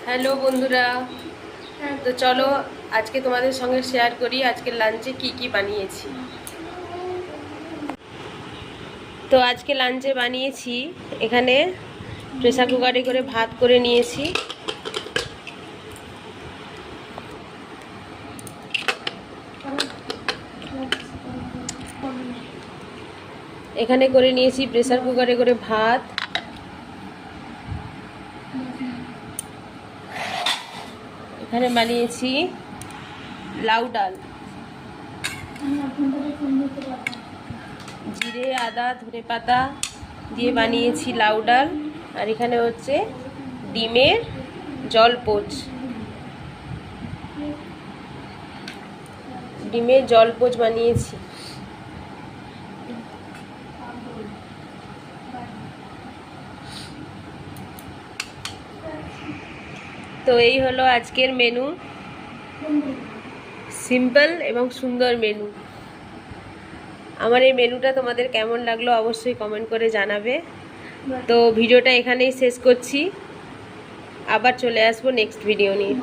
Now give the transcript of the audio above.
Hello বন্ধুরা, তো চলো আজকে তোমাদের সঙ্গে শেয়ার করি আজকে লাঞ্চে কি কি বানিয়েছি। তো আজকে লাঞ্চে বানিয়েছি, এখানে প্রেসার কুকারে করে ভাত করে নিয়েছি। এখানে করে নিয়েছি প্রেসার কুকারে করে ভাত, এখানে বানিয়েছি লাউ ডাল, জিরে আদা ধনে পাতা দিয়ে বানিয়েছি লাউ ডাল। আর এখানে হচ্ছে ডিমের জলপোচ, বানিয়েছি। তো এই হলো আজকের মেনু, সিম্পল এবং সুন্দর মেনু। আমার এই মেনুটা তোমাদের কেমন লাগলো অবশ্যই কমেন্ট করে জানাবে। তো ভিডিওটা এখানেই শেষ করছি, আবার চলে আসবো নেক্সট ভিডিও নিয়ে।